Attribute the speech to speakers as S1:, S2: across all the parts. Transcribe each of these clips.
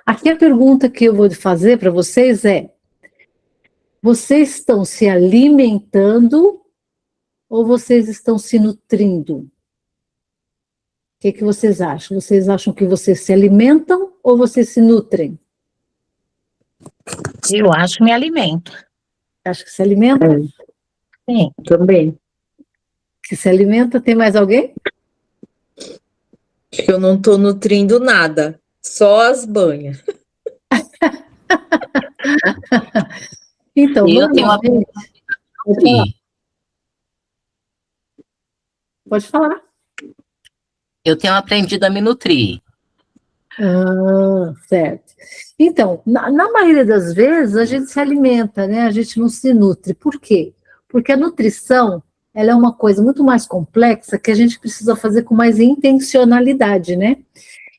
S1: Aqui a pergunta que eu vou fazer para vocês é: vocês estão se alimentando ou vocês estão se nutrindo? O que vocês acham? Vocês acham que vocês se alimentam ou vocês se nutrem?
S2: Eu acho que me alimento.
S1: Acho que se alimenta?
S2: Sim.
S3: Também.
S1: Que se alimenta, tem mais alguém?
S3: Acho que eu não estou nutrindo nada, só as banhas.
S1: Então,
S2: Eu tenho uma...
S1: Pode falar.
S2: Eu tenho aprendido a me nutrir.
S1: Ah, certo. Então, na maioria das vezes, a gente se alimenta, né? A gente não se nutre. Por quê? Porque a nutrição, ela é uma coisa muito mais complexa que a gente precisa fazer com mais intencionalidade, né?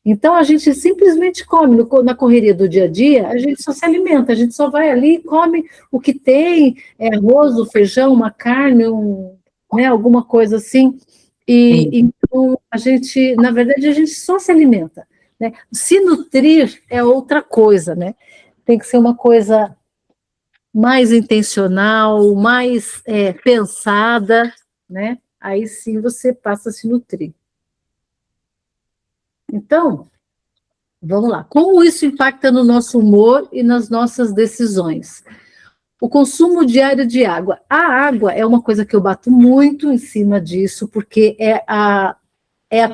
S1: Então, a gente simplesmente come, na correria do dia a dia, a gente só se alimenta, a gente só vai ali, come o que tem, arroz, o feijão, uma carne, né, alguma coisa assim, e então, a gente, na verdade, a gente só se alimenta, né? Se nutrir é outra coisa, né? Tem que ser uma coisa mais intencional, mais pensada, né? Aí sim você passa a se nutrir. Então, vamos lá. Como isso impacta no nosso humor e nas nossas decisões? O consumo diário de água. A água é uma coisa que eu bato muito em cima disso, porque é a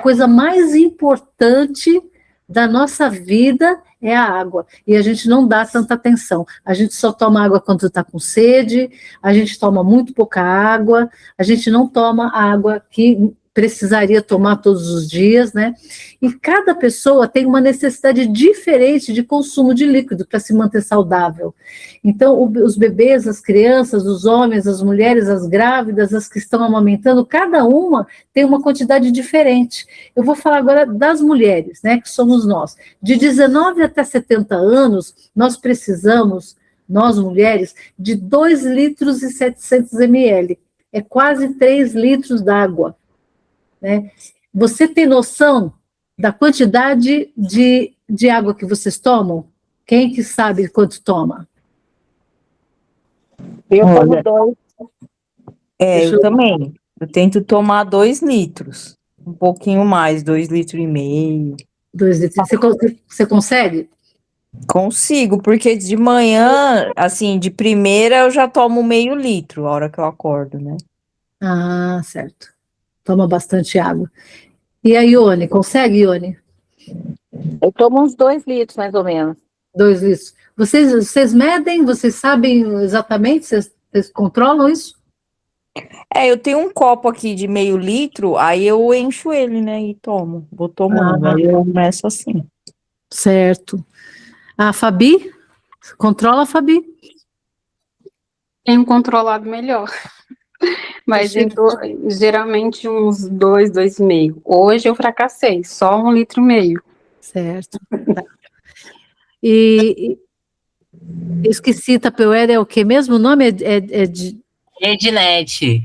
S1: coisa mais importante da nossa vida, é a água. E a gente não dá tanta atenção. A gente só toma água quando está com sede, a gente toma muito pouca água, a gente não toma a água que precisaria tomar todos os dias, né? E cada pessoa tem uma necessidade diferente de consumo de líquido para se manter saudável. Então, os bebês, as crianças, os homens, as mulheres, as grávidas, as que estão amamentando, cada uma tem uma quantidade diferente. Eu vou falar agora das mulheres, né, que somos nós. De 19 até 70 anos, nós precisamos, nós mulheres, de 2 litros e 700 ml. É quase 3 litros d'água. Né? Você tem noção da quantidade de água que vocês tomam? Quem que sabe quanto toma?
S3: Eu tomo 2. Eu também. Eu tento tomar 2 litros. Um pouquinho mais, 2,5 litros.
S1: 2 litros. Você consegue?
S3: Consigo, porque de manhã, assim, de primeira eu já tomo meio litro, a hora que eu acordo, né?
S1: Ah, certo. Toma bastante água. E a Ione, consegue, Ione?
S4: Eu tomo uns 2 litros, mais ou menos.
S1: 2 litros. Vocês medem? Vocês sabem exatamente? Vocês controlam isso?
S3: Eu tenho um copo aqui de meio litro, aí eu encho ele, né, e tomo. Vou tomando, aí eu começo assim.
S1: Certo. A Fabi? Controla, Fabi?
S5: Tenho controlado melhor. Mas geralmente uns 2, 2,5. Hoje eu fracassei, só 1,5 litros.
S1: Certo. Tá. E eu esqueci, Tupperware é o que mesmo? O nome é de...
S2: Ednet.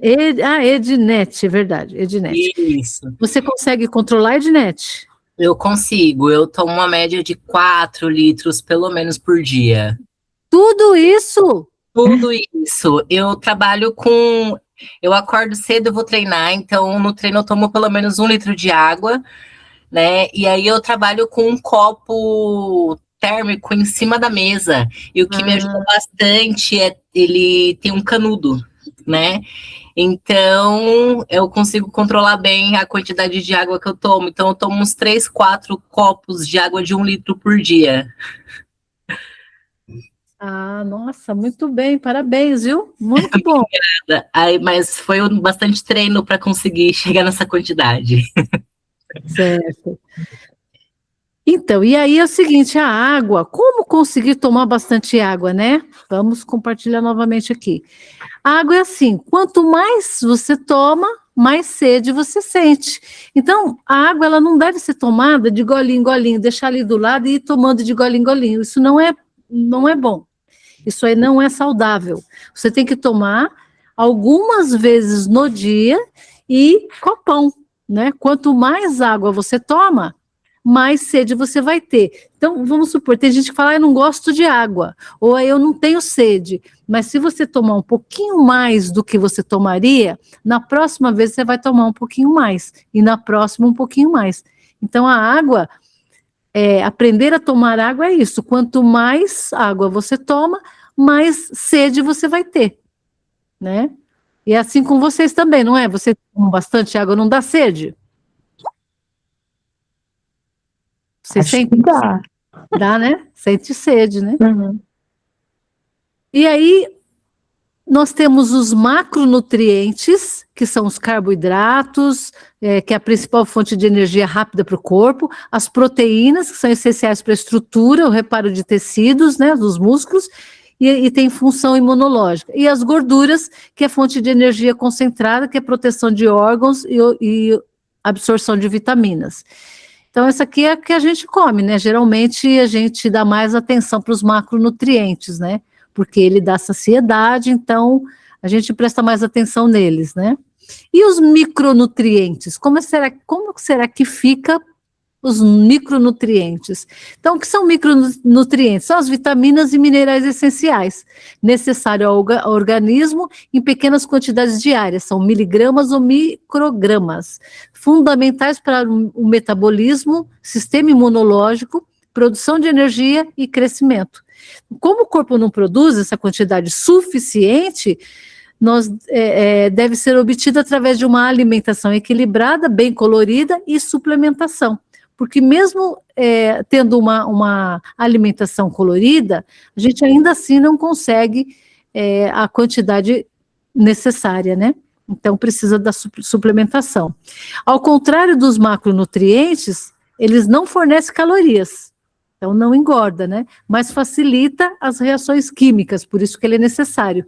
S1: Ednet, é verdade, Ednet.
S2: Isso.
S1: Você consegue controlar a Ednet?
S2: Eu consigo, eu tomo uma média de 4 litros, pelo menos, por dia.
S1: Tudo isso?
S2: Tudo isso. Eu trabalho com... Eu acordo cedo, eu vou treinar, então no treino eu tomo pelo menos 1 litro de água, né? E aí eu trabalho com um copo térmico em cima da mesa. E o que me ajuda bastante é ele tem um canudo, né? Então eu consigo controlar bem a quantidade de água que eu tomo. Então eu tomo uns 3, 4 copos de água de 1 litro por dia.
S1: Ah, nossa, muito bem, parabéns, viu? Muito bom.
S2: Obrigada. Mas foi bastante treino para conseguir chegar nessa quantidade.
S1: Certo. Então, e aí é o seguinte, a água, como conseguir tomar bastante água, né? Vamos compartilhar novamente aqui. A água é assim, quanto mais você toma, mais sede você sente. Então, a água ela não deve ser tomada de golinho em golinho, deixar ali do lado e ir tomando de golinho em golinho. Isso não é bom. Isso aí não é saudável. Você tem que tomar algumas vezes no dia e copão, né? Quanto mais água você toma, mais sede você vai ter. Então, vamos supor, tem gente que fala, eu não gosto de água, ou eu não tenho sede, mas se você tomar um pouquinho mais do que você tomaria, na próxima vez você vai tomar um pouquinho mais, e na próxima um pouquinho mais. Então, a água, aprender a tomar água é isso, quanto mais água você toma, mais sede você vai ter, né? E é assim com vocês também, não é? Você toma bastante água, não dá sede? Você
S3: Acho
S1: sente?
S3: que dá.
S1: Dá, né? Sente sede, né?
S3: Uhum.
S1: E aí, nós temos os macronutrientes, que são os carboidratos, que é a principal fonte de energia rápida para o corpo, as proteínas, que são essenciais para a estrutura, o reparo de tecidos, né, dos músculos, e tem função imunológica. E as gorduras, que é fonte de energia concentrada, que é proteção de órgãos e absorção de vitaminas. Então, essa aqui é a que a gente come, né? Geralmente, a gente dá mais atenção para os macronutrientes, né? Porque ele dá saciedade, então a gente presta mais atenção neles, né? E os micronutrientes? Como será que fica os micronutrientes? Então, o que são micronutrientes? São as vitaminas e minerais essenciais, necessários ao organismo em pequenas quantidades diárias, são miligramas ou microgramas, fundamentais para o metabolismo, sistema imunológico, produção de energia e crescimento. Como o corpo não produz essa quantidade suficiente, deve ser obtida através de uma alimentação equilibrada, bem colorida e suplementação. Porque mesmo tendo uma alimentação colorida, a gente ainda assim não consegue a quantidade necessária, né? Então precisa da suplementação. Ao contrário dos macronutrientes, eles não fornecem calorias. Então não engorda, né? Mas facilita as reações químicas, por isso que ele é necessário.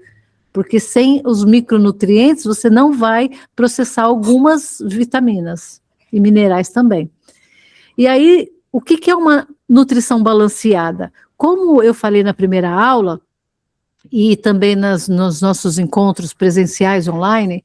S1: Porque sem os micronutrientes você não vai processar algumas vitaminas e minerais também. E aí, o que é uma nutrição balanceada? Como eu falei na primeira aula, e também nos nossos encontros presenciais online,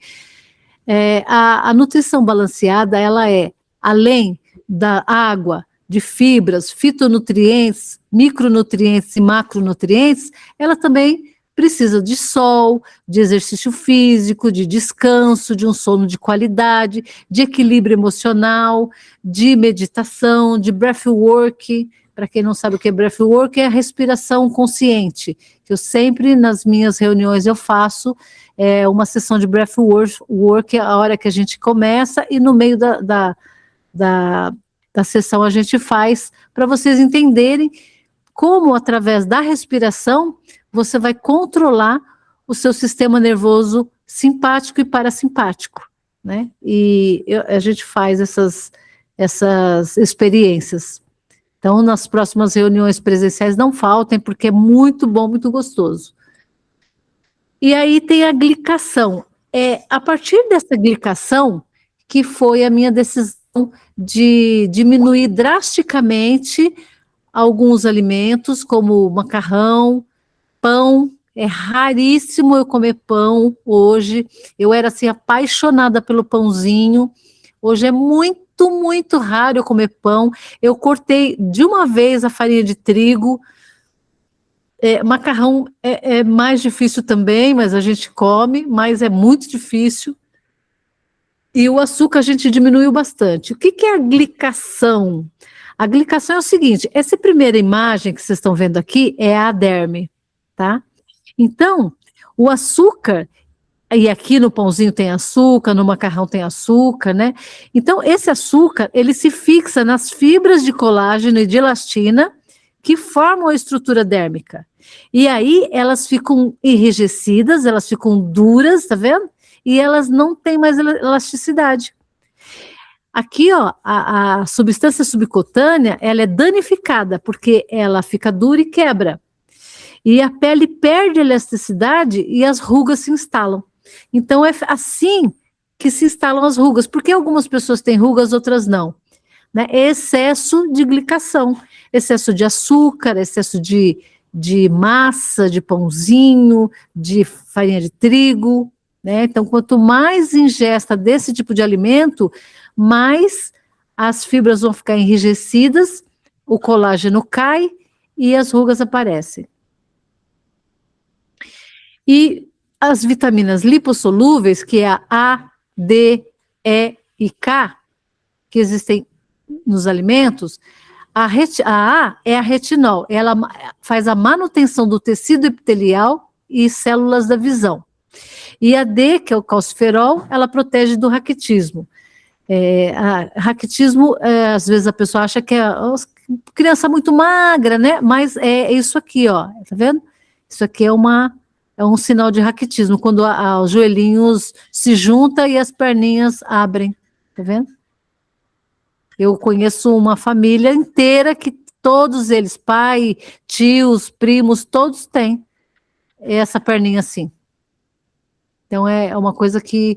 S1: a nutrição balanceada, ela é, além da água, de fibras, fitonutrientes, micronutrientes e macronutrientes, ela também precisa de sol, de exercício físico, de descanso, de um sono de qualidade, de equilíbrio emocional, de meditação, de breathwork. Para quem não sabe o que é breathwork, é a respiração consciente, que eu sempre, nas minhas reuniões, eu faço uma sessão de breathwork a hora que a gente começa e no meio da sessão a gente faz, para vocês entenderem como, através da respiração, você vai controlar o seu sistema nervoso simpático e parasimpático, né? E a gente faz essas experiências. Então, nas próximas reuniões presenciais, não faltem, porque é muito bom, muito gostoso. E aí tem a glicação. É a partir dessa glicação que foi a minha decisão de diminuir drasticamente alguns alimentos, como macarrão, pão. É raríssimo eu comer pão hoje. Eu era assim apaixonada pelo pãozinho. Hoje é muito, muito raro eu comer pão. Eu cortei de uma vez a farinha de trigo. Macarrão é mais difícil também, mas a gente come, mas é muito difícil. E o açúcar a gente diminuiu bastante. O que é a glicação? A glicação é o seguinte, essa primeira imagem que vocês estão vendo aqui é a derme, tá? Então, o açúcar, e aqui no pãozinho tem açúcar, no macarrão tem açúcar, né? Então, esse açúcar, ele se fixa nas fibras de colágeno e de elastina que formam a estrutura dérmica. E aí, elas ficam enrijecidas, elas ficam duras, tá vendo? E elas não têm mais elasticidade. Aqui, ó, a substância subcutânea, ela é danificada, porque ela fica dura e quebra. E a pele perde a elasticidade e as rugas se instalam. Então, é assim que se instalam as rugas. Porque algumas pessoas têm rugas, outras não. Né? É excesso de glicação, excesso de açúcar, excesso de massa, de pãozinho, de farinha de trigo. Né? Então, quanto mais ingesta desse tipo de alimento, mais as fibras vão ficar enrijecidas, o colágeno cai e as rugas aparecem. E as vitaminas lipossolúveis, que é a D, E e K, que existem nos alimentos, a A é a retinol, ela faz a manutenção do tecido epitelial e células da visão. E a D, que é o calciferol, ela protege do raquitismo. Raquitismo, às vezes a pessoa acha que é criança muito magra, né? Mas é isso aqui, ó, tá vendo? Isso aqui é um sinal de raquitismo, quando os joelhinhos se juntam e as perninhas abrem, tá vendo? Eu conheço uma família inteira que todos eles, pai, tios, primos, todos têm essa perninha assim. Então é uma coisa que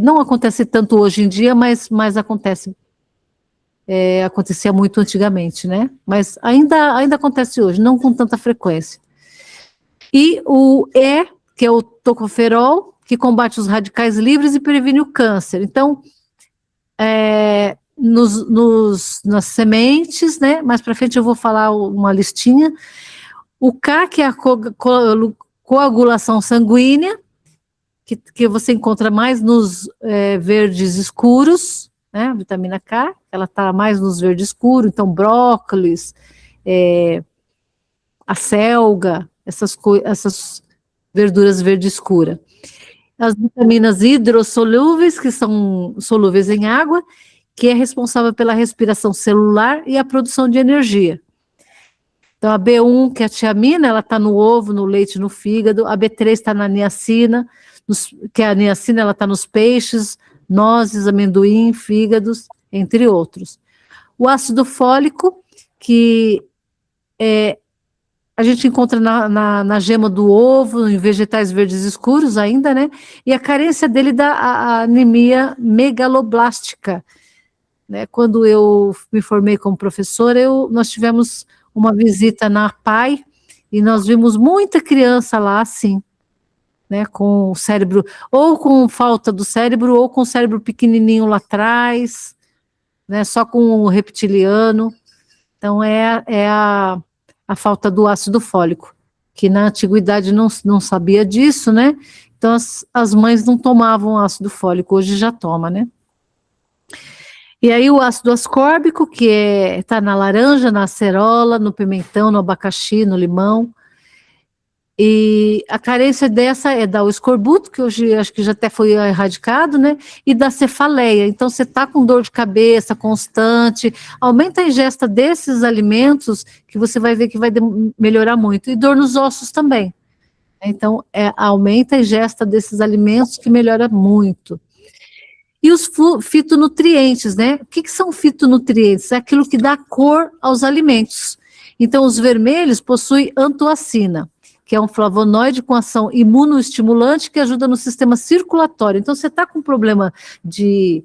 S1: não acontece tanto hoje em dia, mas acontece. Acontecia muito antigamente, né? Mas ainda acontece hoje, não com tanta frequência. E o E, que é o tocoferol, que combate os radicais livres e previne o câncer. Então, nas sementes, né? Mais para frente eu vou falar uma listinha. O K, que é a coagulação sanguínea, que você encontra mais nos verdes escuros, né? A vitamina K, ela está mais nos verdes escuros, então brócolis, a selga, essas verduras verde escura. As vitaminas hidrossolúveis, que são solúveis em água, que é responsável pela respiração celular e a produção de energia. Então, a B1, que é a tiamina, ela está no ovo, no leite, no fígado. A B3 está na niacina, que a niacina ela está nos peixes, nozes, amendoim, fígados, entre outros. O ácido fólico, que a gente encontra na gema do ovo, em vegetais verdes escuros ainda, né? E a carência dele dá a anemia megaloblástica. Né? Quando eu me formei como professora, nós tivemos uma visita na PAI e nós vimos muita criança lá assim, né? Com o cérebro, ou com falta do cérebro, ou com o cérebro pequenininho lá atrás, né? Só com o reptiliano. Então a falta do ácido fólico, que na antiguidade não sabia disso, né? Então as mães não tomavam ácido fólico, hoje já toma, né? E aí o ácido ascórbico, que está na laranja, na acerola, no pimentão, no abacaxi, no limão. E a carência dessa é da escorbuto, que hoje acho que já até foi erradicado, né? E da cefaleia. Então, você está com dor de cabeça constante, aumenta a ingesta desses alimentos, que você vai ver que vai melhorar muito. E dor nos ossos também. Então, aumenta a ingesta desses alimentos, que melhora muito. E os fitonutrientes, né? O que são fitonutrientes? É aquilo que dá cor aos alimentos. Então, os vermelhos possuem antoacina, que é um flavonoide com ação imunoestimulante que ajuda no sistema circulatório. Então, você está com problema de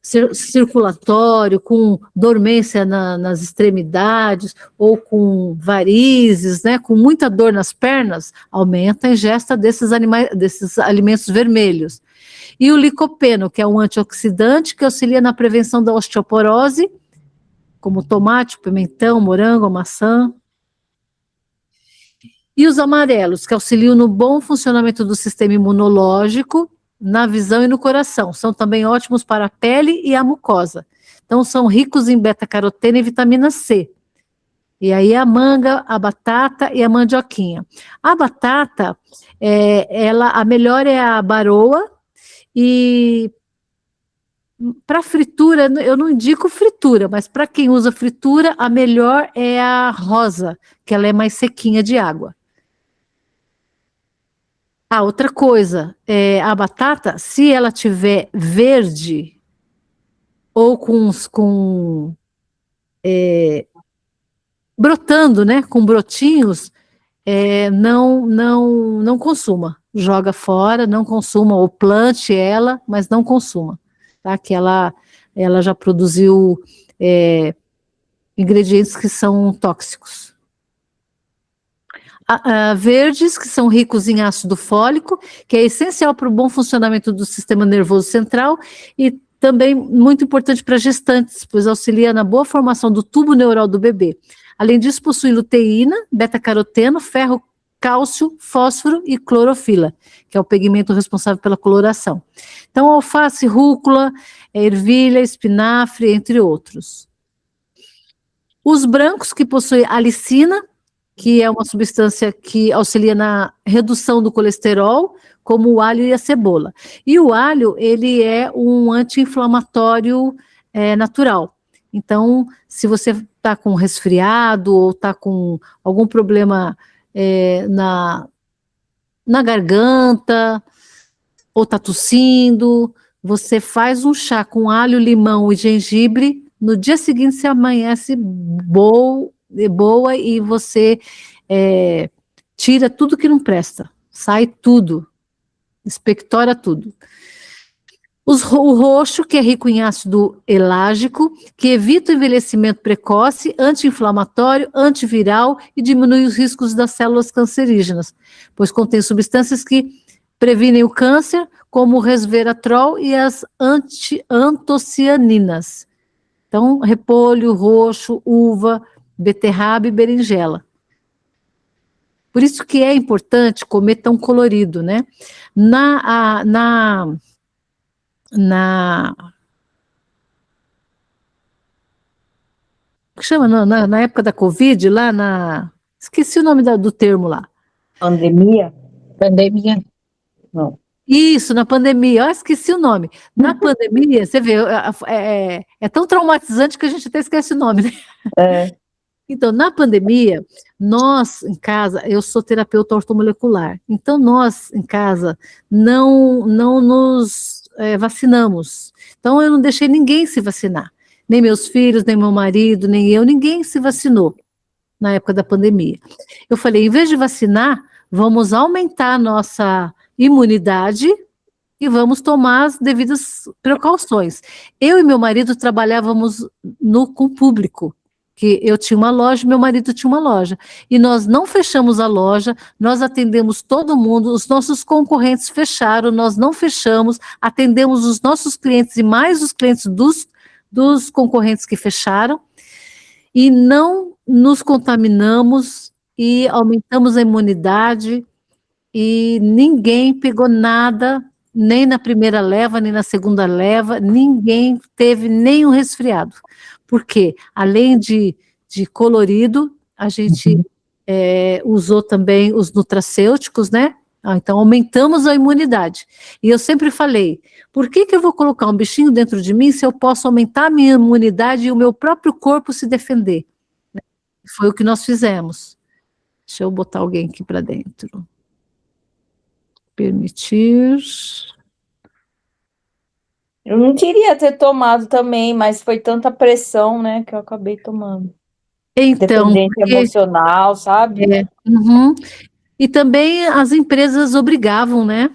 S1: circulatório, com dormência nas extremidades, ou com varizes, né, com muita dor nas pernas, aumenta a ingesta desses alimentos vermelhos. E o licopeno, que é um antioxidante que auxilia na prevenção da osteoporose, como o tomate, o pimentão, o morango, a maçã. E os amarelos, que auxiliam no bom funcionamento do sistema imunológico, na visão e no coração. São também ótimos para a pele e a mucosa. Então, são ricos em beta-caroteno e vitamina C. E aí a manga, a batata e a mandioquinha. A batata, a melhor é a baroa, e para fritura, eu não indico fritura, mas para quem usa fritura, a melhor é a rosa, que ela é mais sequinha de água. Outra coisa, a batata, se ela tiver verde ou brotando, né, com brotinhos, não consuma. Joga fora, não consuma, ou plante ela, mas não consuma, tá? Que ela já produziu ingredientes que são tóxicos. Verdes, que são ricos em ácido fólico, que é essencial para o bom funcionamento do sistema nervoso central, e também muito importante para gestantes, pois auxilia na boa formação do tubo neural do bebê. Além disso, possui luteína, beta-caroteno, ferro, cálcio, fósforo e clorofila, que é o pigmento responsável pela coloração. Então, alface, rúcula, ervilha, espinafre, entre outros. Os brancos, que possuem alicina, que é uma substância que auxilia na redução do colesterol, como o alho e a cebola. E o alho, ele é um anti-inflamatório natural. Então, se você está com resfriado ou está com algum problema na garganta, ou está tossindo, você faz um chá com alho, limão e gengibre, no dia seguinte você amanhece boa e você tira tudo que não presta, sai tudo, expectora tudo. O roxo, que é rico em ácido elágico, que evita o envelhecimento precoce, anti-inflamatório, antiviral e diminui os riscos das células cancerígenas, pois contém substâncias que previnem o câncer, como o resveratrol e as antocianinas. Então, repolho, roxo, uva, beterraba e berinjela. Por isso que é importante comer tão colorido, né? O que chama? Na época da Covid, esqueci o nome do termo lá.
S3: Pandemia?
S4: Pandemia.
S3: Não.
S1: Isso, na pandemia, esqueci o nome. Na pandemia, você vê, é tão traumatizante que a gente até esquece o nome, né? Então, na pandemia, nós em casa, eu sou terapeuta ortomolecular, então nós em casa não nos vacinamos. Então, eu não deixei ninguém se vacinar, nem meus filhos, nem meu marido, nem eu, ninguém se vacinou na época da pandemia. Eu falei, em vez de vacinar, vamos aumentar a nossa imunidade e vamos tomar as devidas precauções. Eu e meu marido trabalhávamos com o público, que eu tinha uma loja, meu marido tinha uma loja, e nós não fechamos a loja, nós atendemos todo mundo, os nossos concorrentes fecharam, nós não fechamos, atendemos os nossos clientes e mais os clientes dos concorrentes que fecharam, e não nos contaminamos e aumentamos a imunidade, e ninguém pegou nada, nem na primeira leva, nem na segunda leva, ninguém teve nenhum resfriado. Porque, além de colorido, a gente usou também os nutracêuticos, né? Então, aumentamos a imunidade. E eu sempre falei, por que eu vou colocar um bichinho dentro de mim se eu posso aumentar a minha imunidade e o meu próprio corpo se defender? Foi o que nós fizemos. Deixa eu botar alguém aqui para dentro. Permitir.
S3: Eu não queria ter tomado também, mas foi tanta pressão, né, que eu acabei tomando.
S1: Então,
S3: dependência emocional, sabe?
S1: Uhum. E também as empresas obrigavam, né?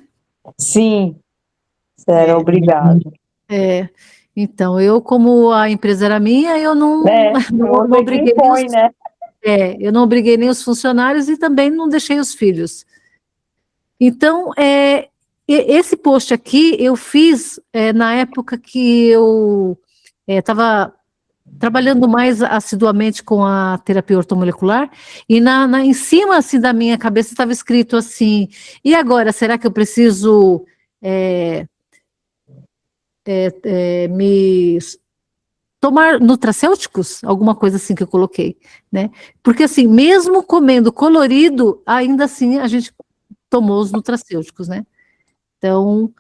S3: Sim, era obrigado.
S1: Então, eu, como a empresa era minha, eu não obriguei
S3: né?
S1: eu não obriguei nem os funcionários e também não deixei os filhos. Então, esse post aqui eu fiz na época que eu estava trabalhando mais assiduamente com a terapia ortomolecular, e em cima assim, da minha cabeça estava escrito assim, e agora, será que eu preciso me tomar nutracêuticos? Alguma coisa assim que eu coloquei, né? Porque assim, mesmo comendo colorido, ainda assim a gente tomou os nutracêuticos, né? Então,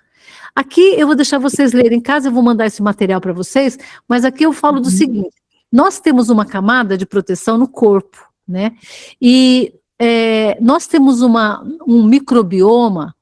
S1: aqui eu vou deixar vocês lerem em casa, eu vou mandar esse material para vocês, mas aqui eu falo do seguinte, nós temos uma camada de proteção no corpo, né? E nós temos um microbioma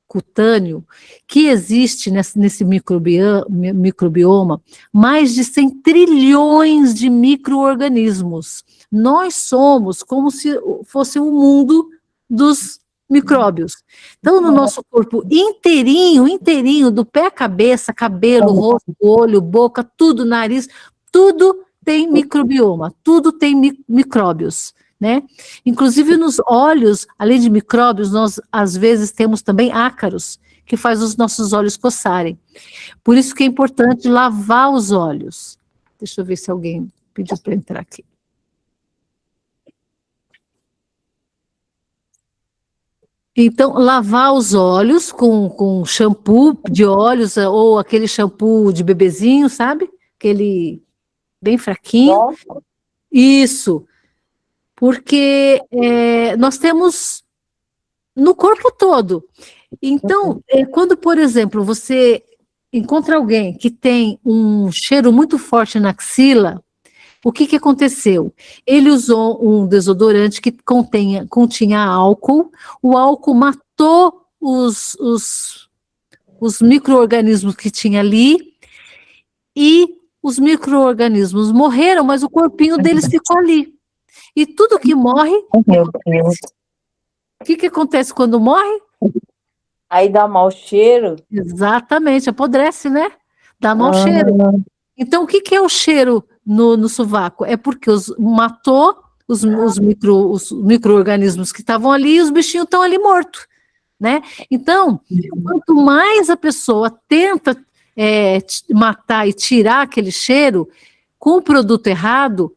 S1: cutâneo que existe nesse microbioma mais de 100 trilhões de micro-organismos. Nós somos como se fosse o mundo dos micróbios. Então, no nosso corpo inteirinho, do pé à cabeça, cabelo, rosto, olho, boca, tudo, nariz, tudo tem microbioma, tudo tem micróbios, né? Inclusive nos olhos, além de micróbios, nós às vezes temos também ácaros, que faz os nossos olhos coçarem. Por isso que é importante lavar os olhos. Deixa eu ver se alguém pediu para entrar aqui. Então, lavar os olhos com shampoo de olhos, ou aquele shampoo de bebezinho, sabe? Aquele bem fraquinho.
S3: Nossa.
S1: Isso, porque nós temos no corpo todo. Então, quando, por exemplo, você encontra alguém que tem um cheiro muito forte na axila, o que aconteceu? Ele usou um desodorante que continha álcool, o álcool matou os micro-organismos que tinha ali, e os micro-organismos morreram, mas o corpinho deles ficou ali. E tudo que morre,
S3: Meu Deus.
S1: o que acontece quando morre?
S3: Aí dá mau cheiro.
S1: Exatamente, apodrece, né? Dá mau cheiro. Então, o que é o cheiro no sovaco? É porque matou os micro-organismos que estavam ali e os bichinhos estão ali mortos, né? Então, quanto mais a pessoa tenta matar e tirar aquele cheiro, com o produto errado,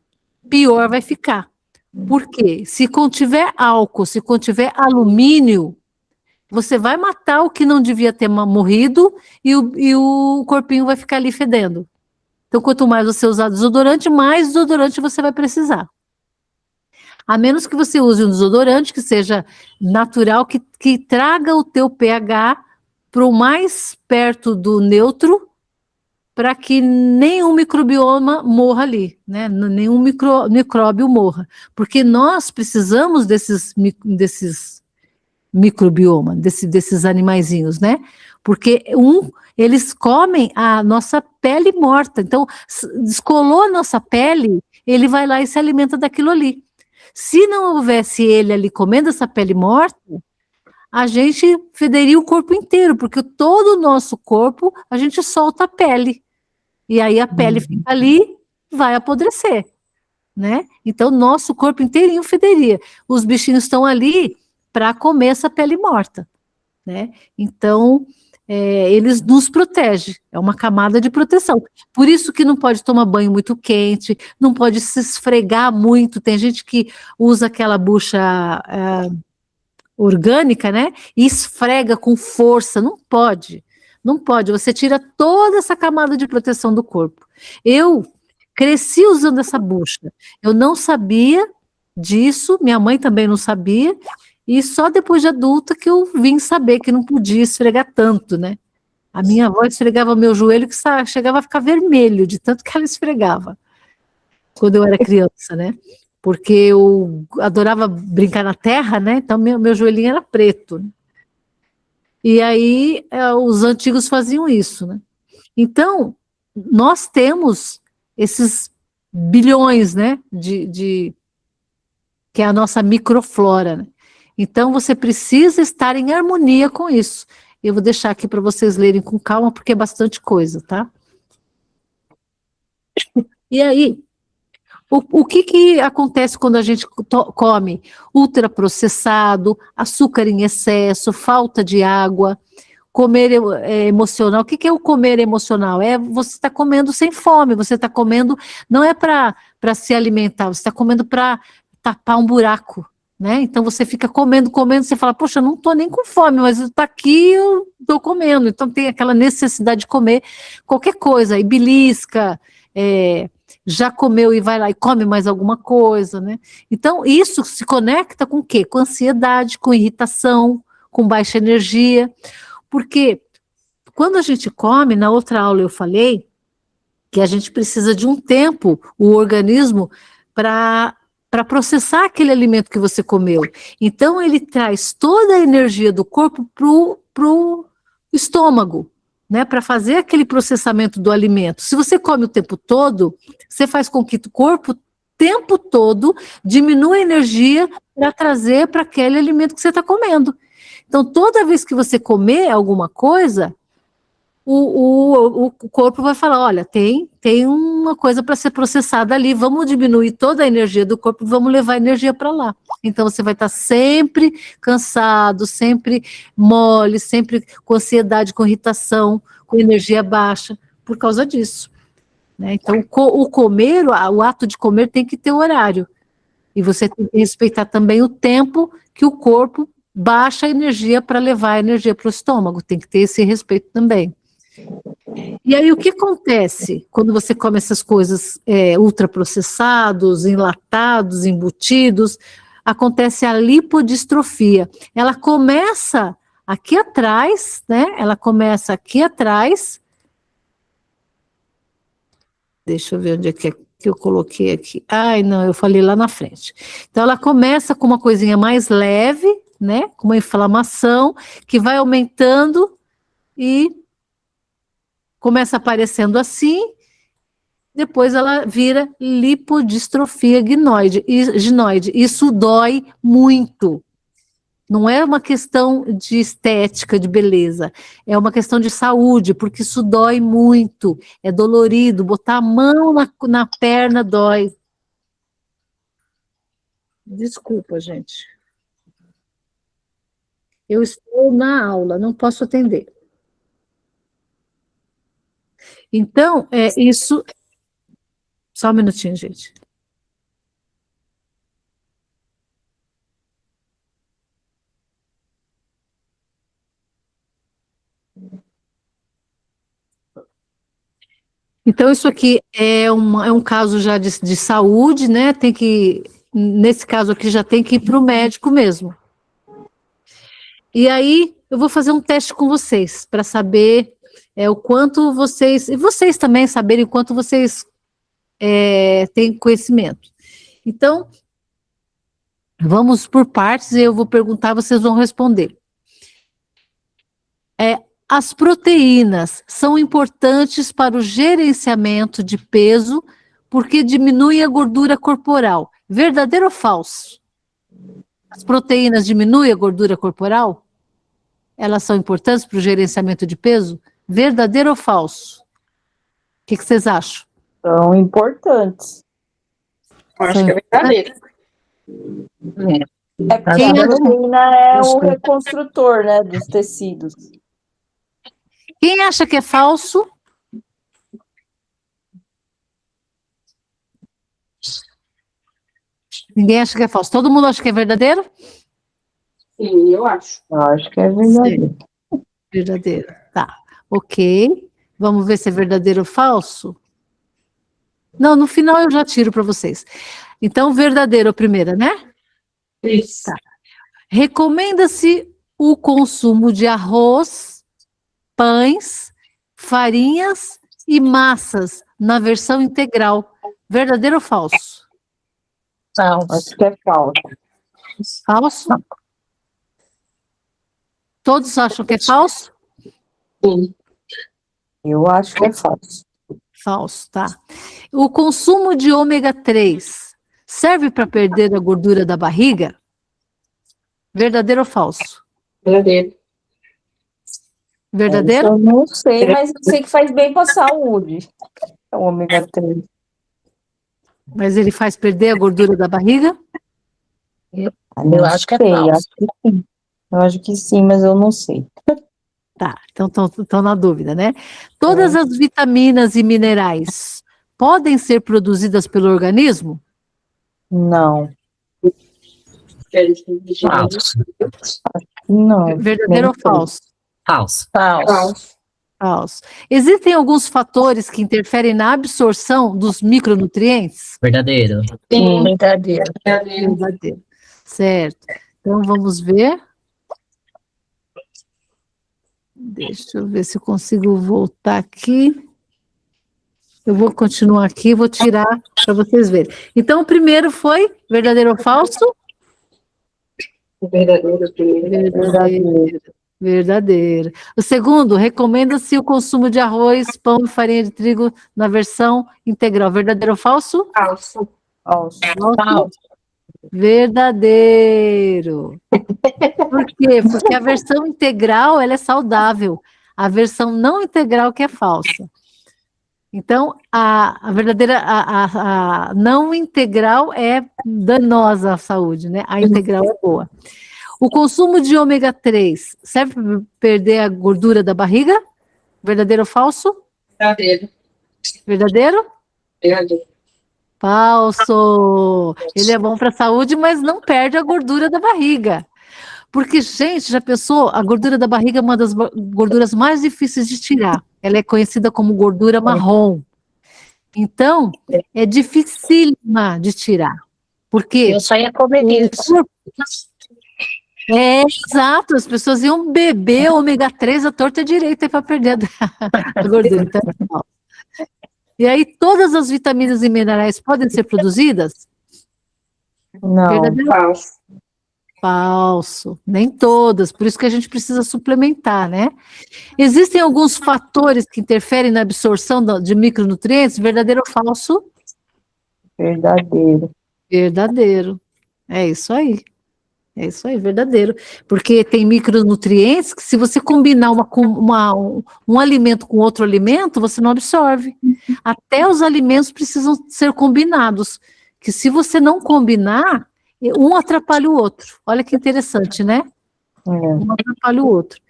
S1: pior vai ficar. Por quê? Se contiver álcool, se contiver alumínio, você vai matar o que não devia ter morrido e o corpinho vai ficar ali fedendo. Então, quanto mais você usar desodorante, mais desodorante você vai precisar. A menos que você use um desodorante que seja natural, que traga o teu pH para o mais perto do neutro, para que nenhum microbioma morra ali, né? Nenhum micróbio morra. Porque nós precisamos desses microbioma, desses animaizinhos, né? Porque eles comem a nossa pele morta. Então, descolou a nossa pele, ele vai lá e se alimenta daquilo ali. Se não houvesse ele ali comendo essa pele morta, a gente federia o corpo inteiro, porque todo o nosso corpo, a gente solta a pele. E aí a pele fica ali, vai apodrecer, né? Então, nosso corpo inteirinho federia. Os bichinhos estão ali para comer essa pele morta, né? Então, eles nos protegem, é uma camada de proteção. Por isso que não pode tomar banho muito quente, não pode se esfregar muito. Tem gente que usa aquela bucha orgânica, né? E esfrega com força, não pode. Não pode, você tira toda essa camada de proteção do corpo. Eu cresci usando essa bucha, eu não sabia disso, minha mãe também não sabia, e só depois de adulta que eu vim saber que não podia esfregar tanto, né? A minha avó esfregava meu joelho que chegava a ficar vermelho, de tanto que ela esfregava, quando eu era criança, né? Porque eu adorava brincar na terra, né? Então meu joelhinho era preto, né? E aí os antigos faziam isso, né? Então, nós temos esses bilhões, né, que é a nossa microflora, né? Então, você precisa estar em harmonia com isso. Eu vou deixar aqui para vocês lerem com calma, porque é bastante coisa, tá? E aí, o que acontece quando a gente come ultraprocessado, açúcar em excesso, falta de água, comer emocional? O que é o comer emocional? Você está comendo sem fome, você está comendo, não é para se alimentar, você está comendo para tapar um buraco, né? Então você fica comendo, você fala, poxa, não estou nem com fome, mas está aqui, eu estou comendo. Então tem aquela necessidade de comer qualquer coisa, e belisca, já comeu e vai lá e come mais alguma coisa, né? Então, isso se conecta com o quê? Com ansiedade, com irritação, com baixa energia, porque quando a gente come, na outra aula eu falei que a gente precisa de um tempo, o organismo, para processar aquele alimento que você comeu. Então, ele traz toda a energia do corpo para o estômago, né, para fazer aquele processamento do alimento. Se você come o tempo todo, você faz com que o corpo, o tempo todo, diminua a energia para trazer para aquele alimento que você está comendo. Então, toda vez que você comer alguma coisa, o corpo vai falar, olha, tem uma coisa para ser processada ali, vamos diminuir toda a energia do corpo, vamos levar a energia para lá. Então você vai estar sempre cansado, sempre mole, sempre com ansiedade, com irritação, com energia baixa, por causa disso. Né? Então o comer, o ato de comer tem que ter horário. E você tem que respeitar também o tempo que o corpo baixa a energia para levar a energia para o estômago, tem que ter esse respeito também. E aí, o que acontece quando você come essas coisas ultraprocessados, enlatados, embutidos? Acontece a lipodistrofia. Ela começa aqui atrás, né? Ela começa aqui atrás. Deixa eu ver onde é que eu coloquei aqui. Ai, não, eu falei lá na frente. Então, ela começa com uma coisinha mais leve, né? Com uma inflamação, que vai aumentando e começa aparecendo assim, depois ela vira lipodistrofia ginoide. Isso dói muito. Não é uma questão de estética, de beleza, é uma questão de saúde, porque isso dói muito, é dolorido, botar a mão na perna dói. Desculpa, gente. Eu estou na aula, não posso atender. Então, isso. Só um minutinho, gente. Então, isso aqui é um caso já de saúde, né? Nesse caso aqui, já tem que ir para o médico mesmo. E aí, eu vou fazer um teste com vocês, para saber o quanto vocês, e vocês também saberem o quanto vocês têm conhecimento. Então, vamos por partes, e eu vou perguntar, vocês vão responder. As proteínas são importantes para o gerenciamento de peso porque diminuem a gordura corporal. Verdadeiro ou falso? As proteínas diminuem a gordura corporal? Elas são importantes para o gerenciamento de peso? Verdadeiro ou falso? O que vocês acham?
S3: São importantes.
S5: Eu acho que é verdadeiro.
S3: É porque a proteína é o reconstrutor, né, dos tecidos.
S1: Quem acha que é falso? Ninguém acha que é falso. Todo mundo acha que é verdadeiro?
S5: Sim, eu acho.
S3: Eu acho que é verdadeiro.
S1: Verdadeiro. Tá. Ok. Vamos ver se é verdadeiro ou falso? Não, no final eu já tiro para vocês. Então, verdadeiro a primeira, né?
S5: Isso.
S1: Tá. Recomenda-se o consumo de arroz, pães, farinhas e massas na versão integral. Verdadeiro ou falso?
S3: Acho que é falso.
S1: Falso? Todos acham que é falso?
S5: Sim.
S3: Eu acho que é falso.
S1: Falso, tá. O consumo de ômega 3 serve para perder a gordura da barriga? Verdadeiro ou falso?
S5: Verdadeiro.
S1: Verdadeiro?
S3: Eu não sei, mas eu sei que faz bem para a saúde. É o ômega 3.
S1: Mas ele faz perder a gordura da barriga?
S3: Eu acho que é falso. Acho que sim. Eu acho que sim, mas eu não sei.
S1: Tá, então estão na dúvida, né? Todas as vitaminas e minerais podem ser produzidas pelo organismo?
S3: Não.
S2: Falso.
S3: Não.
S1: Verdadeiro ou falso?
S2: Falso.
S5: Falso.
S1: Falso. Existem alguns fatores que interferem na absorção dos micronutrientes?
S2: Verdadeiro.
S5: Sim,
S3: Verdadeiro.
S5: verdadeiro.
S1: Verdadeiro. Certo. Então vamos ver. Deixa eu ver se eu consigo voltar aqui. Eu vou continuar aqui, vou tirar para vocês verem. Então, o primeiro foi verdadeiro ou falso?
S5: Verdadeiro primeiro.
S1: Verdadeiro. Verdadeiro. O segundo, recomenda-se o consumo de arroz, pão e farinha de trigo na versão integral. Verdadeiro ou falso?
S5: Falso.
S3: Falso.
S1: Falso. Verdadeiro. Por quê? Porque a versão integral ela é saudável. a versão não integral que é falsa. Então, a verdadeira, a não integral é danosa à saúde, né? A integral é boa. O consumo de ômega 3 serve para perder a gordura da barriga? Verdadeiro ou falso?
S5: Verdadeiro.
S1: Verdadeiro?
S5: Verdadeiro.
S1: Falso. Ele é bom para a saúde, mas não perde a gordura da barriga. Porque, gente, já pensou? A gordura da barriga é uma das gorduras mais difíceis de tirar. Ela é conhecida como gordura marrom. Então, é dificílima de tirar. Porque
S4: Eu só ia comer
S1: o
S4: isso.
S1: corpo... É, exato. As pessoas iam beber ômega 3 à torta e à direita para perder a gordura. Então, e aí, todas as vitaminas e minerais podem ser produzidas?
S3: Não.
S1: Verdadeiro?
S5: Falso.
S1: Falso. Nem todas. Por isso que a gente precisa suplementar, né? Existem alguns fatores que interferem na absorção de micronutrientes? Verdadeiro ou falso?
S3: Verdadeiro.
S1: Verdadeiro. É isso aí. É isso aí, verdadeiro. Porque tem micronutrientes que, se você combinar um alimento com outro alimento, você não absorve. Até os alimentos precisam ser combinados. Que se você não combinar, um atrapalha o outro. Olha que interessante, né? Um atrapalha o outro.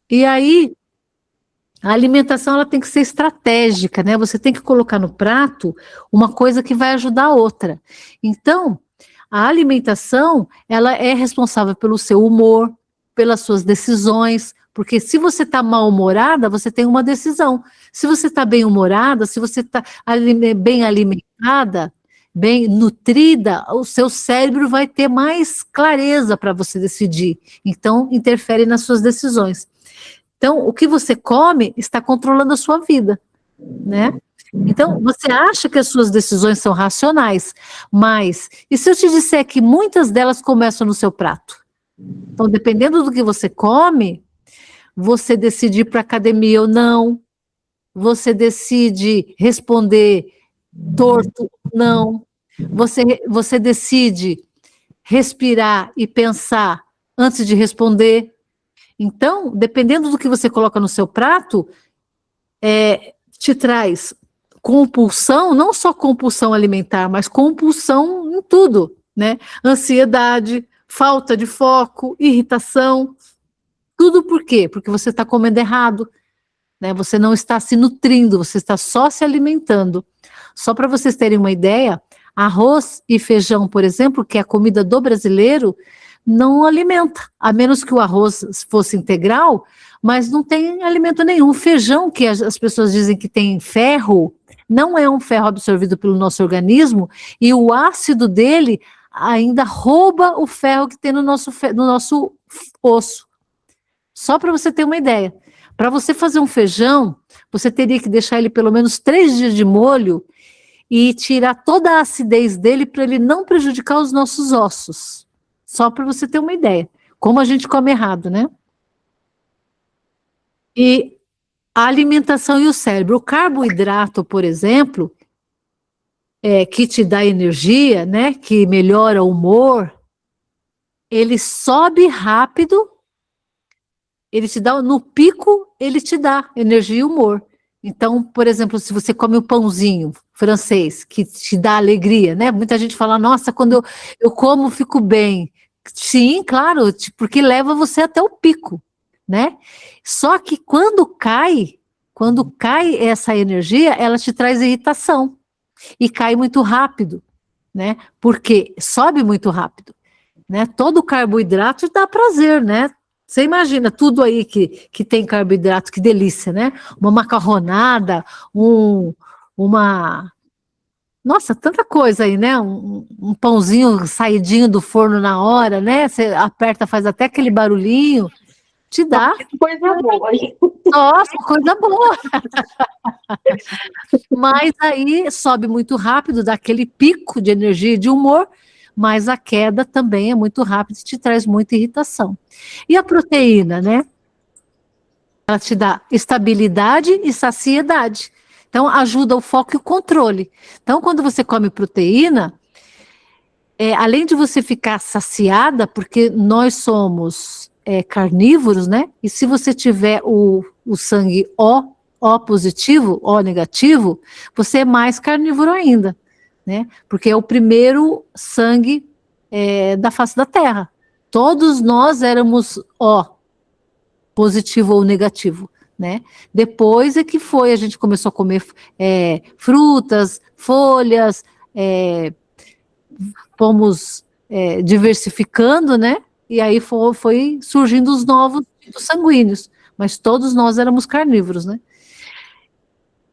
S1: E aí, a alimentação ela tem que ser estratégica, né? Você tem que colocar no prato uma coisa que vai ajudar a outra. Então, a alimentação, ela é responsável pelo seu humor, pelas suas decisões, porque se você está mal-humorada, você tem uma decisão. Se você está bem-humorada, se você está bem alimentada, bem nutrida, o seu cérebro vai ter mais clareza para você decidir. Então, interfere nas suas decisões. Então, o que você come está controlando a sua vida, né? Então, você acha que as suas decisões são racionais, mas e se eu te disser que muitas delas começam no seu prato? Então, dependendo do que você come, você decide ir para a academia ou não, você decide responder torto ou não, você decide respirar e pensar antes de responder. Então, dependendo do que você coloca no seu prato, te traz compulsão, não só compulsão alimentar, mas compulsão em tudo, né? Ansiedade, falta de foco, irritação, tudo por quê? Porque você está comendo errado, né? Você não está se nutrindo, você está só se alimentando. Só para vocês terem uma ideia, arroz e feijão, por exemplo, que é a comida do brasileiro, não alimenta, a menos que o arroz fosse integral, mas não tem alimento nenhum. O feijão, que as pessoas dizem que tem ferro, não é um ferro absorvido pelo nosso organismo, e o ácido dele ainda rouba o ferro que tem no nosso osso. Só para você ter uma ideia. Para você fazer um feijão, você teria que deixar ele pelo menos 3 dias de molho e tirar toda a acidez dele para ele não prejudicar os nossos ossos. Só para você ter uma ideia. Como a gente come errado, né? E a alimentação e o cérebro. O carboidrato, por exemplo, que te dá energia, né? Que melhora o humor, ele sobe rápido, ele te dá, no pico, ele te dá energia e humor. Então, por exemplo, se você come o pãozinho francês, que te dá alegria, né? Muita gente fala, nossa, quando eu como, fico bem. Sim, claro, porque leva você até o pico, né? Só que quando cai essa energia, ela te traz irritação e cai muito rápido, né? Porque sobe muito rápido, né? Todo carboidrato dá prazer, né? Você imagina tudo aí que tem carboidrato, que delícia, né? Uma macarronada, nossa, tanta coisa aí, né? Um pãozinho saidinho do forno na hora, né? Você aperta, faz até aquele barulhinho. Te dá.
S5: Coisa boa.
S1: Nossa, coisa boa. Mas aí sobe muito rápido, dá aquele pico de energia e de humor, mas a queda também é muito rápida e te traz muita irritação. E a proteína, né? Ela te dá estabilidade e saciedade. Então, ajuda o foco e o controle. Então, quando você come proteína, além de você ficar saciada, porque nós somos carnívoros, né? E se você tiver o sangue O positivo, O negativo, você é mais carnívoro ainda, né? Porque é o primeiro sangue da face da Terra. Todos nós éramos O, positivo ou negativo, né? Depois é que a gente começou a comer frutas, folhas, fomos diversificando, né? E aí foi surgindo os novos tipos sanguíneos, mas todos nós éramos carnívoros, né?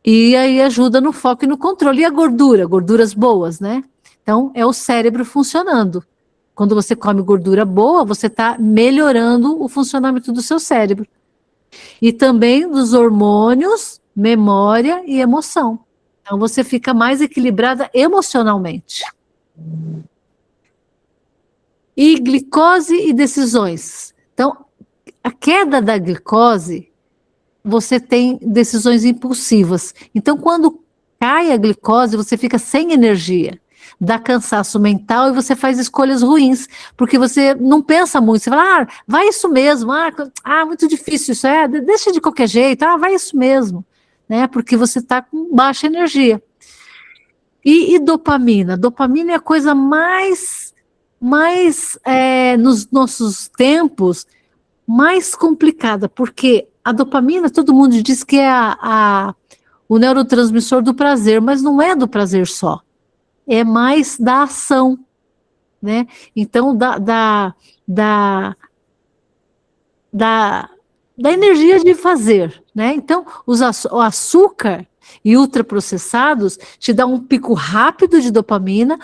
S1: E aí ajuda no foco e no controle. E a gordura? Gorduras boas, né? Então, é o cérebro funcionando. Quando você come gordura boa, você está melhorando o funcionamento do seu cérebro. E também dos hormônios, memória e emoção. Então, você fica mais equilibrada emocionalmente. E glicose e decisões. Então, a queda da glicose, você tem decisões impulsivas. Então, quando cai a glicose, você fica sem energia, dá cansaço mental e você faz escolhas ruins, porque você não pensa muito, você fala, vai isso mesmo, muito difícil isso, deixa de qualquer jeito, vai isso mesmo, né? Porque você está com baixa energia. E dopamina? Dopamina é a coisa mais nos nossos tempos, mais complicada, porque a dopamina, todo mundo diz que é o neurotransmissor do prazer, mas não é do prazer só, é mais da ação, né? Então, da energia de fazer, né? Então, o açúcar e ultraprocessados te dá um pico rápido de dopamina,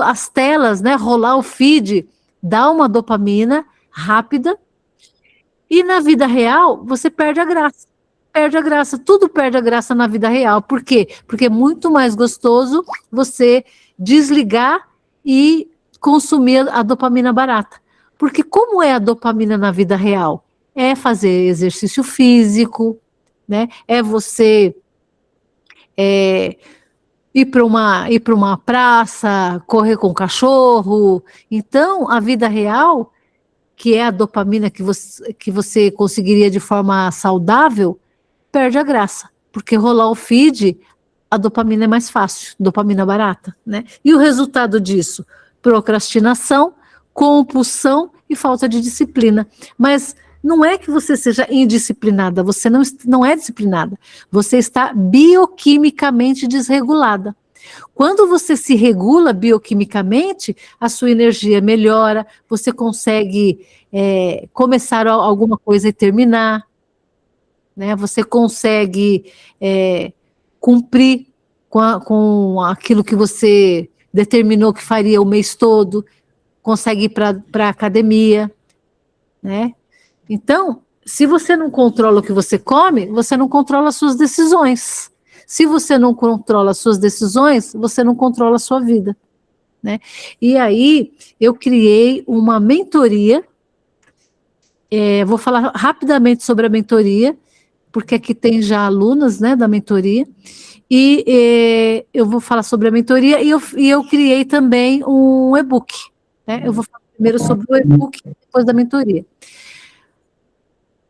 S1: as telas, né, rolar o feed, dá uma dopamina rápida, e na vida real, você perde a graça. Perde a graça, tudo perde a graça na vida real. Por quê? Porque é muito mais gostoso você desligar e consumir a dopamina barata. Porque como é a dopamina na vida real? É fazer exercício físico, né? É você ir para uma praça, correr com o cachorro. Então, a vida real, que é a dopamina que você conseguiria de forma saudável, perde a graça, porque rolar o feed, a dopamina é mais fácil, dopamina barata, né? E o resultado disso? Procrastinação, compulsão e falta de disciplina. Mas não é que você seja indisciplinada, você não é disciplinada, você está bioquimicamente desregulada. Quando você se regula bioquimicamente, a sua energia melhora, você consegue começar alguma coisa e terminar, né? Você consegue cumprir com aquilo que você determinou que faria o mês todo, consegue ir para a academia, né? Então, se você não controla o que você come, você não controla as suas decisões. Se você não controla as suas decisões, você não controla a sua vida, né? E aí, eu criei uma mentoria, vou falar rapidamente sobre a mentoria, porque aqui tem já alunas, né, da mentoria, e eu vou falar sobre a mentoria, e eu criei também um e-book, né? Eu vou falar primeiro sobre o e-book, depois da mentoria.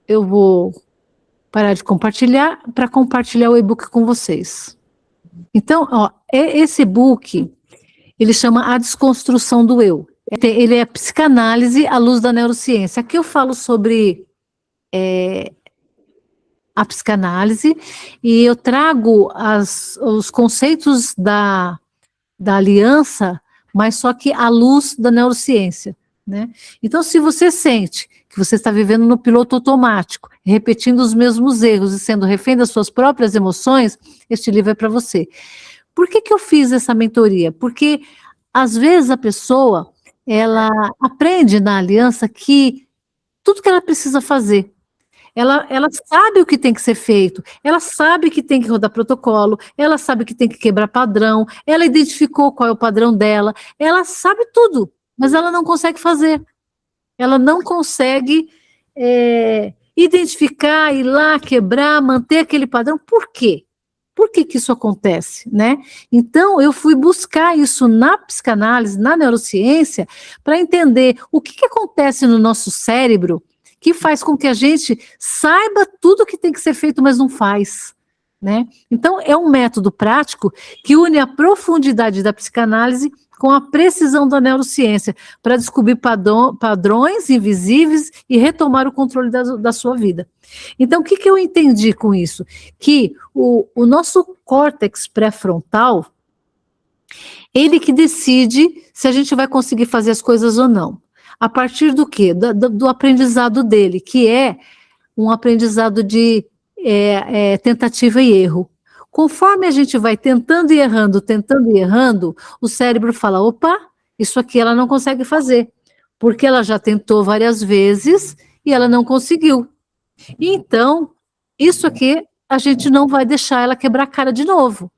S1: Eu vou parar de compartilhar para compartilhar o e-book com vocês. Então, esse e-book, ele chama A Desconstrução do Eu. Ele é psicanálise à luz da neurociência. Aqui eu falo sobre a psicanálise e eu trago os conceitos da aliança, mas só que à luz da neurociência, né? Então, se você sente que você está vivendo no piloto automático, repetindo os mesmos erros e sendo refém das suas próprias emoções, este livro é para você. Por que eu fiz essa mentoria? Porque, às vezes, a pessoa, ela aprende na aliança que tudo que ela precisa fazer, ela sabe o que tem que ser feito, ela sabe que tem que rodar protocolo, ela sabe que tem que quebrar padrão, ela identificou qual é o padrão dela, ela sabe tudo, mas ela não consegue fazer. Ela não consegue identificar, ir lá, quebrar, manter aquele padrão. Por quê? Por que isso acontece, né? Então, eu fui buscar isso na psicanálise, na neurociência, para entender o que acontece no nosso cérebro que faz com que a gente saiba tudo que tem que ser feito, mas não faz, né? Então, é um método prático que une a profundidade da psicanálise com a precisão da neurociência, para descobrir padrões invisíveis e retomar o controle da sua vida. Então, o que eu entendi com isso? Que o nosso córtex pré-frontal, ele que decide se a gente vai conseguir fazer as coisas ou não. A partir do quê? Do aprendizado dele, que é um aprendizado de tentativa e erro. Conforme a gente vai tentando e errando, o cérebro fala, opa, isso aqui ela não consegue fazer, porque ela já tentou várias vezes e ela não conseguiu. Então, isso aqui a gente não vai deixar ela quebrar a cara de novo.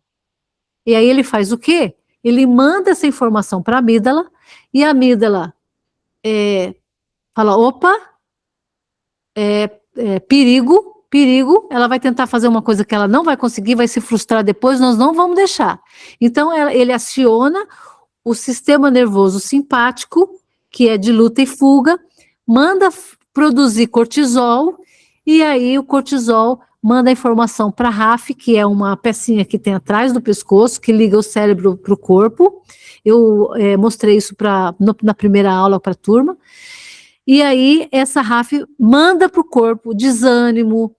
S1: E aí ele faz o quê? Ele manda essa informação para a amígdala, e a amígdala fala, opa, perigo, ela vai tentar fazer uma coisa que ela não vai conseguir, vai se frustrar depois, nós não vamos deixar. Então, ele aciona o sistema nervoso simpático, que é de luta e fuga, manda produzir cortisol, e aí o cortisol manda a informação para a RAF, que é uma pecinha que tem atrás do pescoço, que liga o cérebro para o corpo. Eu mostrei isso na primeira aula para a turma. E aí, essa RAF manda para o corpo desânimo,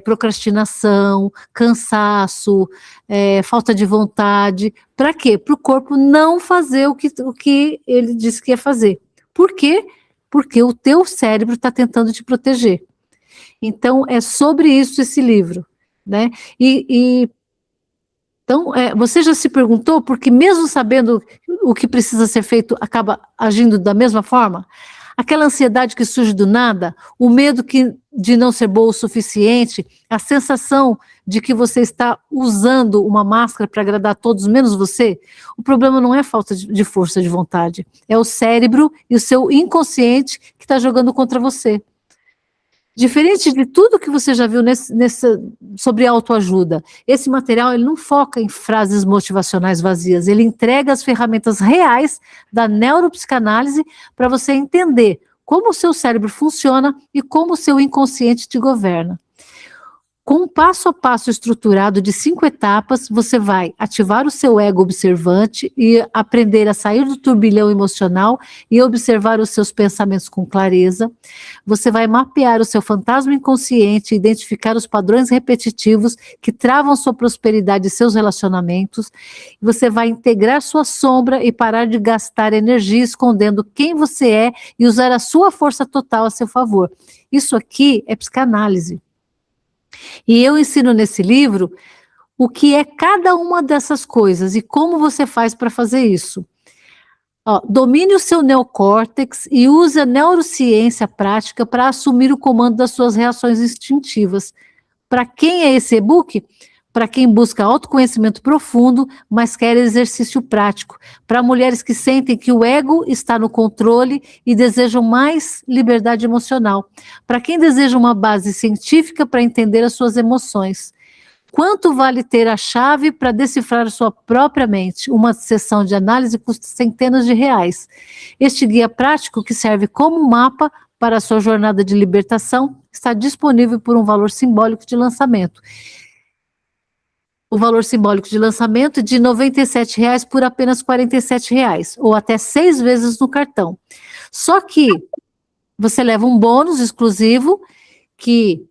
S1: procrastinação, cansaço, falta de vontade. Para quê? Para o corpo não fazer o que ele disse que ia fazer. Por quê? Porque o teu cérebro está tentando te proteger. Então, é sobre isso esse livro, né? Então, você já se perguntou, porque mesmo sabendo o que precisa ser feito, acaba agindo da mesma forma? Aquela ansiedade que surge do nada, o medo de não ser boa o suficiente, a sensação de que você está usando uma máscara para agradar todos, menos você, o problema não é falta de força de vontade, é o cérebro e o seu inconsciente que está jogando contra você. Diferente de tudo que você já viu sobre autoajuda, esse material ele não foca em frases motivacionais vazias, ele entrega as ferramentas reais da neuropsicanálise para você entender como o seu cérebro funciona e como o seu inconsciente te governa. Com um passo a passo estruturado de 5 etapas, você vai ativar o seu ego observante e aprender a sair do turbilhão emocional e observar os seus pensamentos com clareza. Você vai mapear o seu fantasma inconsciente, identificar os padrões repetitivos que travam sua prosperidade e seus relacionamentos. Você vai integrar sua sombra e parar de gastar energia escondendo quem você é e usar a sua força total a seu favor. Isso aqui é psicanálise. E eu ensino nesse livro o que é cada uma dessas coisas e como você faz para fazer isso. Domine o seu neocórtex e use a neurociência prática para assumir o comando das suas reações instintivas. Para quem é esse e-book? Para quem busca autoconhecimento profundo, mas quer exercício prático. Para mulheres que sentem que o ego está no controle e desejam mais liberdade emocional. Para quem deseja uma base científica para entender as suas emoções. Quanto vale ter a chave para decifrar sua própria mente? Uma sessão de análise custa centenas de reais. Este guia prático, que serve como mapa para a sua jornada de libertação, está disponível por um valor simbólico de lançamento. O valor simbólico de lançamento de R$ 97,00 por apenas R$ 47,00, ou até 6 vezes no cartão. Só que você leva um bônus exclusivo que,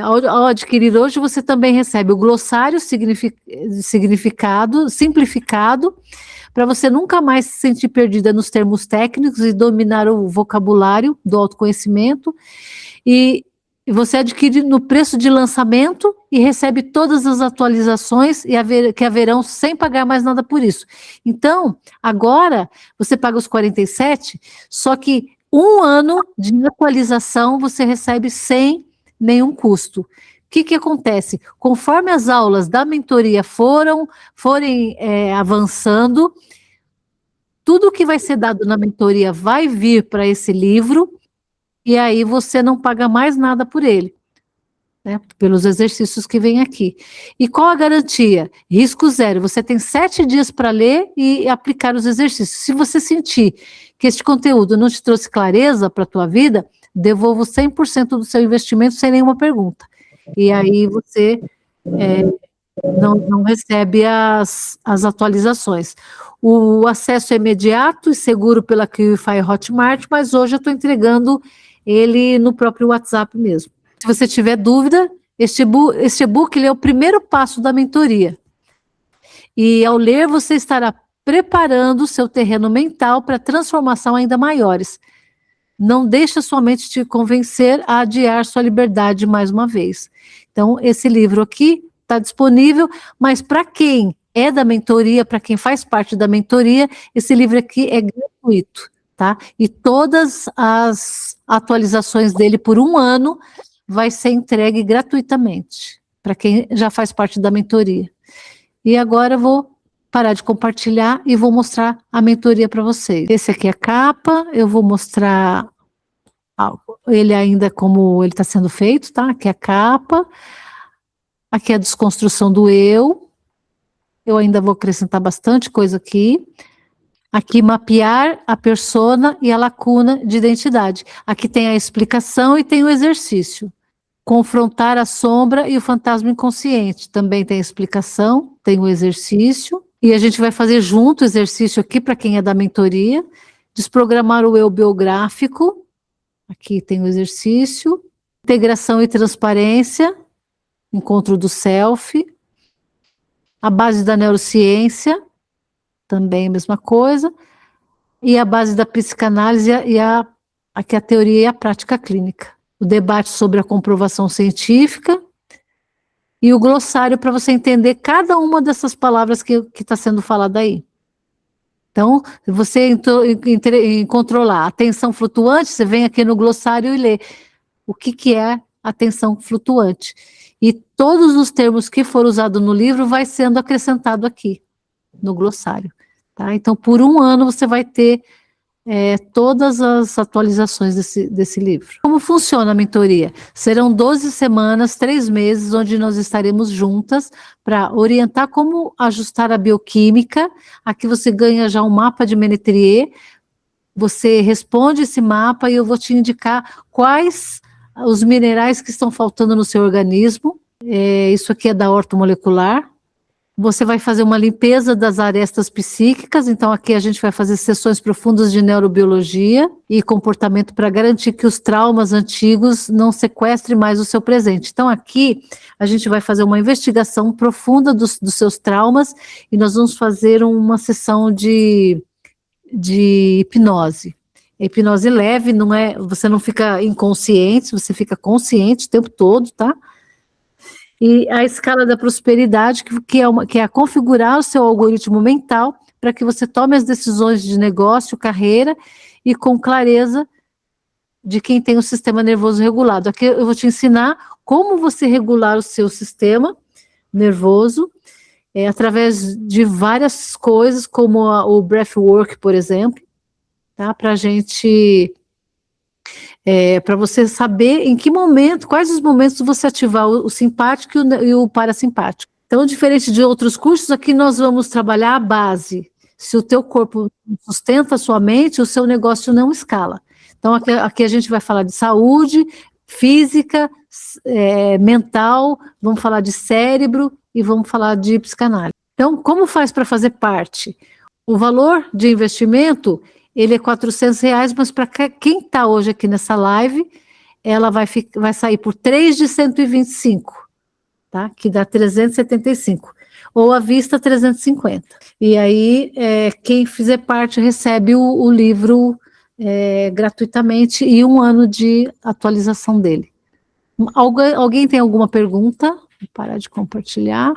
S1: ao adquirir hoje, você também recebe o glossário simplificado, para você nunca mais se sentir perdida nos termos técnicos e dominar o vocabulário do autoconhecimento. E você adquire no preço de lançamento e recebe todas as atualizações que haverão sem pagar mais nada por isso. Então, agora, você paga os 47, só que 1 ano de atualização você recebe sem nenhum custo. O que acontece? Conforme as aulas da mentoria forem avançando, tudo que vai ser dado na mentoria vai vir para esse livro, e aí você não paga mais nada por ele, né, pelos exercícios que vem aqui. E qual a garantia? Risco zero. Você tem 7 dias para ler e aplicar os exercícios. Se você sentir que este conteúdo não te trouxe clareza para a tua vida, devolvo 100% do seu investimento sem nenhuma pergunta. E aí você não recebe as atualizações. O acesso é imediato e seguro pela QIFI Hotmart, mas hoje eu estou entregando ele no próprio WhatsApp mesmo. Se você tiver dúvida, este e-book ele é o primeiro passo da mentoria. E ao ler, você estará preparando o seu terreno mental para transformação ainda maiores. Não deixe a sua mente te convencer a adiar sua liberdade mais uma vez. Então, esse livro aqui está disponível, mas para quem é da mentoria, para quem faz parte da mentoria, esse livro aqui é gratuito, tá? E todas as atualizações dele por 1 ano vai ser entregue gratuitamente, para quem já faz parte da mentoria. E agora eu vou parar de compartilhar e vou mostrar a mentoria para vocês. Esse aqui é a capa, eu vou mostrar ele ainda como ele está sendo feito, tá? Aqui é a capa, aqui é a desconstrução do eu ainda vou acrescentar bastante coisa aqui. Aqui, mapear a persona e a lacuna de identidade. Aqui tem a explicação e tem o exercício. Confrontar a sombra e o fantasma inconsciente. Também tem a explicação, tem o exercício. E a gente vai fazer junto o exercício aqui, para quem é da mentoria. Desprogramar o eu biográfico. Aqui tem o exercício. Integração e transparência. Encontro do self. A base da neurociência. Também a mesma coisa. E a base da psicanálise aqui a teoria e a prática clínica. O debate sobre a comprovação científica e o glossário para você entender cada uma dessas palavras que está sendo falada aí. Então, se você encontrou lá atenção flutuante, você vem aqui no glossário e lê o que é atenção flutuante. E todos os termos que foram usados no livro vai sendo acrescentado aqui, no glossário. Tá? Então, por 1 ano você vai ter todas as atualizações desse livro. Como funciona a mentoria? Serão 12 semanas, 3 meses, onde nós estaremos juntas para orientar como ajustar a bioquímica. Aqui você ganha já um mapa de Ménetrier, você responde esse mapa e eu vou te indicar quais os minerais que estão faltando no seu organismo. Isso aqui é da ortomolecular. Você vai fazer uma limpeza das arestas psíquicas, então aqui a gente vai fazer sessões profundas de neurobiologia e comportamento para garantir que os traumas antigos não sequestrem mais o seu presente. Então aqui a gente vai fazer uma investigação profunda dos seus traumas e nós vamos fazer uma sessão de hipnose. Hipnose leve, você não fica inconsciente, você fica consciente o tempo todo, tá? E a escala da prosperidade, que é configurar o seu algoritmo mental para que você tome as decisões de negócio, carreira e com clareza de quem tem o sistema nervoso regulado. Aqui eu vou te ensinar como você regular o seu sistema nervoso através de várias coisas, como o breathwork, por exemplo, tá? Para você saber em que momento, quais os momentos você ativar o simpático e o parasimpático. Então, diferente de outros cursos, aqui nós vamos trabalhar a base. Se o teu corpo sustenta a sua mente, o seu negócio não escala. Então, aqui a gente vai falar de saúde, física, mental, vamos falar de cérebro e vamos falar de psicanálise. Então, como faz para fazer parte? O valor de investimento, ele é R$400, mas para quem está hoje aqui nessa live, ela vai sair por 3 de 125, tá? Que dá 375. Ou à vista, 350. E aí, quem fizer parte recebe o livro gratuitamente e 1 ano de atualização dele. Alguém tem alguma pergunta? Vou parar de compartilhar.